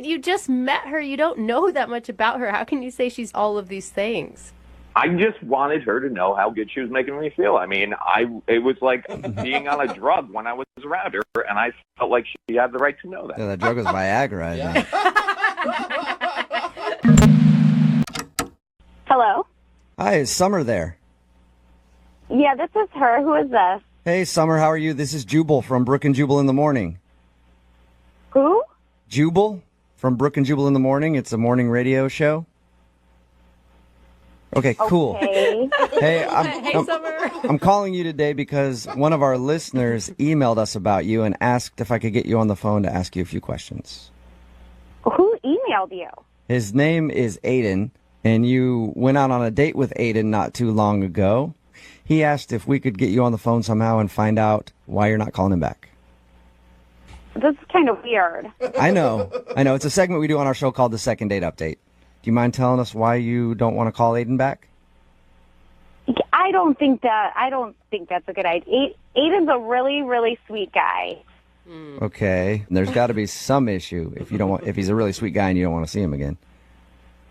but you just met her. You don't know that much about her. How can you say she's all of these things? I just wanted her to know how good she was making me feel. I mean, it was like being on a drug when I was around her, and I felt like she had the right to know that. Yeah, that drug was Viagra. Yeah. Hello? Hi, is Summer there? Yeah, this is her. Who is this? Hey, Summer, how are you? This is Jubal from Brooke and Jubal in the Morning. Who? Jubal from Brooke and Jubal in the Morning. It's a morning radio show. Okay, cool. Okay. Hey, Summer. I'm calling you today because one of our listeners emailed us about you and asked if I could get you on the phone to ask you a few questions. Who emailed you? His name is Aiden, and you went out on a date with Aiden not too long ago. He asked if we could get you on the phone somehow and find out why you're not calling him back. This is kind of weird. I know. It's a segment we do on our show called the Second Date Update. Do you mind telling us why you don't want to call Aiden back? I don't think that's a good idea. Aiden's a really, really sweet guy. Okay. There's got to be some issue if he's a really sweet guy and you don't want to see him again.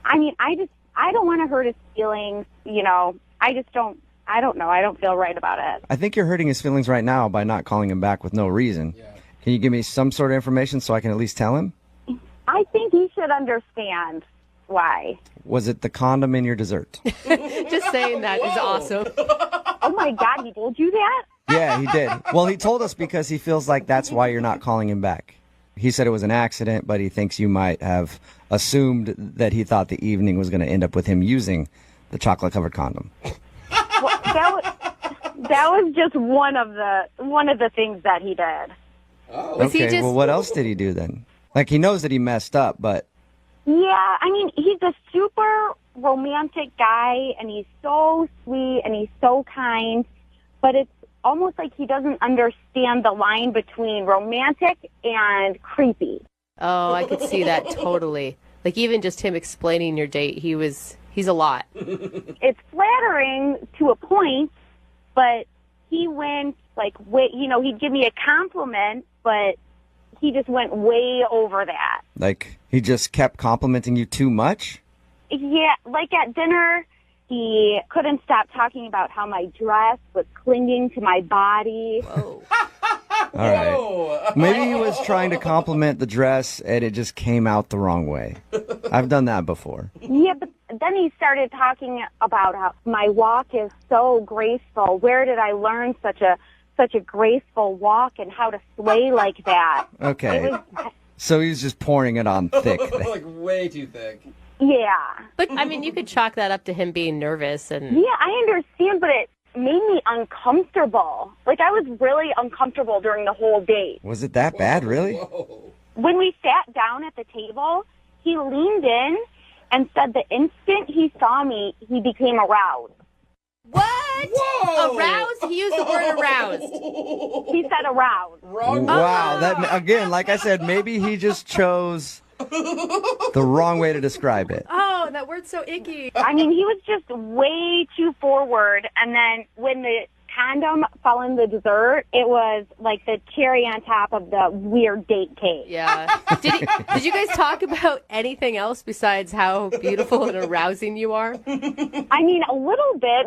I mean, I don't want to hurt his feelings, you know. I don't know. I don't feel right about it. I think you're hurting his feelings right now by not calling him back with no reason. Yeah. Can you give me some sort of information so I can at least tell him? I think he should understand why. Was it the condom in your dessert? Just saying that is awesome. Oh, my God, he told you that? Yeah, he did. Well, he told us because he feels like that's why you're not calling him back. He said it was an accident, but he thinks you might have assumed that he thought the evening was going to end up with him using the chocolate-covered condom. Well, that was just one of the things that he did. Oh. Okay, well, what else did he do then? Like, he knows that he messed up, but... Yeah, I mean, he's a super romantic guy, and he's so sweet, and he's so kind, but it's almost like he doesn't understand the line between romantic and creepy. Oh, I could see that totally. Like, even just him explaining your date, he's a lot. It's flattering to a point, but he went, like, he'd give me a compliment, but he just went way over that. Like, he just kept complimenting you too much? Yeah, like at dinner, he couldn't stop talking about how my dress was clinging to my body. Whoa. All right. Maybe he was trying to compliment the dress and it just came out the wrong way. I've done that before. Yeah, but then he started talking about how my walk is so graceful. Where did I learn such a graceful walk and how to sway like that? Okay. So he's just pouring it on thick. Like way too thick. Yeah. But, I mean, you could chalk that up to him being nervous. And yeah, I understand, but it made me uncomfortable. Like, I was really uncomfortable during the whole date. Was it that bad, really? Whoa. When we sat down at the table, he leaned in and said the instant he saw me, he became aroused. What? Whoa. Aroused? He used the word aroused. He said aroused. Wrong. Wow. That, again, like I said, maybe he just chose the wrong way to describe it. Oh, that word's so icky. I mean, he was just way too forward. And then when the condom fell in the dessert, it was like the cherry on top of the weird date cake. Yeah. Did you guys talk about anything else besides how beautiful and arousing you are? I mean, a little bit.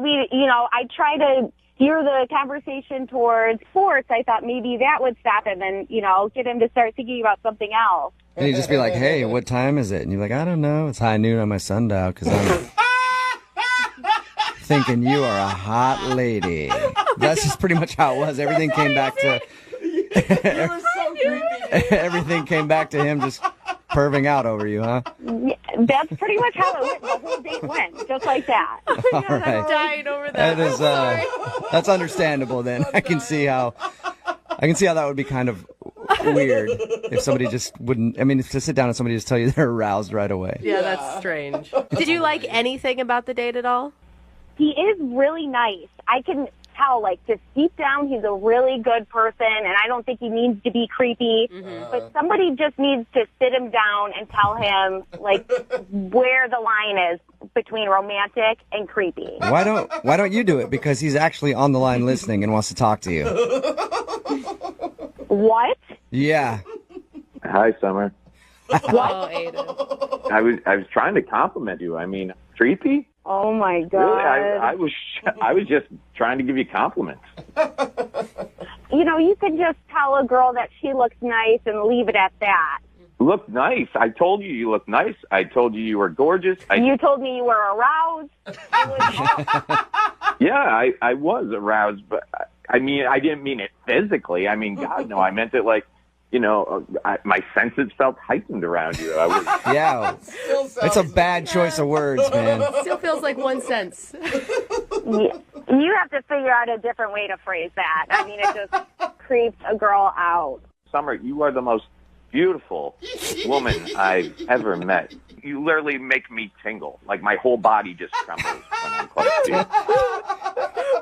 I try to steer the conversation towards sports. I thought maybe that would stop him and, get him to start thinking about something else. And he'd just be like, hey, what time is it? And you're like, I don't know. It's high noon on my sundial because I'm thinking you are a hot lady. That's just pretty much how it was. Everything came back to... You were so creepy. Everything came back to him just perving out over you, huh? Yeah, that's pretty much how it went. The whole date went, just like that. All right. I'm dying over that. That is, that's understandable then. I can see how that would be kind of weird if somebody just wouldn't, to sit down and somebody just tell you they're aroused right away. Yeah, that's strange. Did you like anything about the date at all? He is really nice. I can tell, just deep down, he's a really good person, and I don't think he needs to be creepy. Mm-hmm. But somebody just needs to sit him down and tell him, where the line is between romantic and creepy. Why don't you do it? Because he's actually on the line listening and wants to talk to you. What? Yeah. Hi, Summer. Oh, Aiden. I was trying to compliment you. I mean, creepy? Oh my God. Really? I was just trying to give you compliments. You know, you could just tell a girl that she looks nice and leave it at that. Look nice. I told you look nice. I told you were gorgeous. You told me you were aroused. Yeah, I was aroused, but I mean, I didn't mean it physically. I mean, God, no, I meant it like, you know, my senses felt heightened around you. Yeah. It's a bad choice of words, man. Still feels like 1 sense. You have to figure out a different way to phrase that. I mean, it just creeps a girl out. Summer, you are the most beautiful woman I've ever met. You literally make me tingle. Like my whole body just trembles when I'm close to you.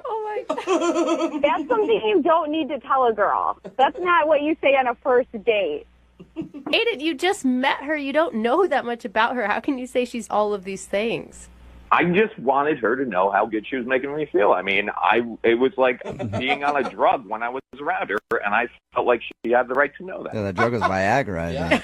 Oh my God. That's something you don't need to tell a girl. That's not what you say on a first date. Aiden, you just met her. You don't know that much about her. How can you say she's all of these things? I just wanted her to know how good she was making me feel. I mean, it was like being on a drug when I was around her, and I felt like she had the right to know that. Yeah, that drug was Viagra. Yeah.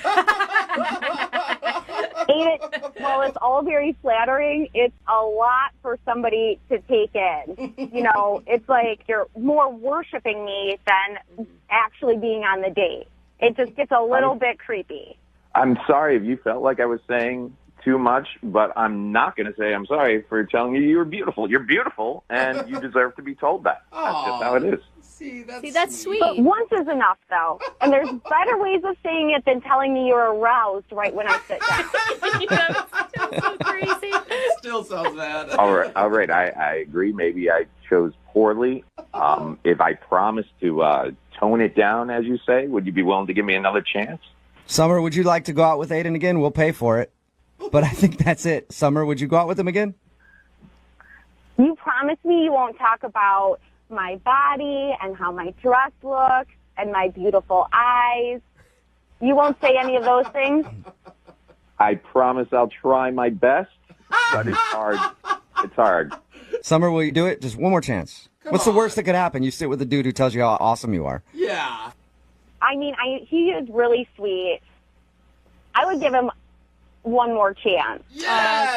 Well, it's all very flattering. It's a lot for somebody to take in. You know, it's like you're more worshiping me than actually being on the date. It just gets a little bit creepy. I'm sorry if you felt like I was saying too much, but I'm not going to say I'm sorry for telling you were beautiful. You're beautiful, and you deserve to be told that. That's just how it is. See, that's sweet. But once is enough, though. And there's better ways of saying it than telling me you're aroused right when I sit down. That's still so crazy. Still sounds bad. All right. I agree. Maybe I chose poorly. If I promise to tone it down, as you say, would you be willing to give me another chance? Summer, would you like to go out with Aiden again? We'll pay for it. But I think that's it. Summer, would you go out with him again? You promise me you won't talk about my body and how my dress looks and my beautiful eyes. You won't say any of those things? I promise I'll try my best, but it's hard. It's hard. Summer, will you do it? Just one more chance. What's the worst that could happen? You sit with a dude who tells you how awesome you are. Yeah. I mean, he is really sweet. I would give him one more chance. Yeah.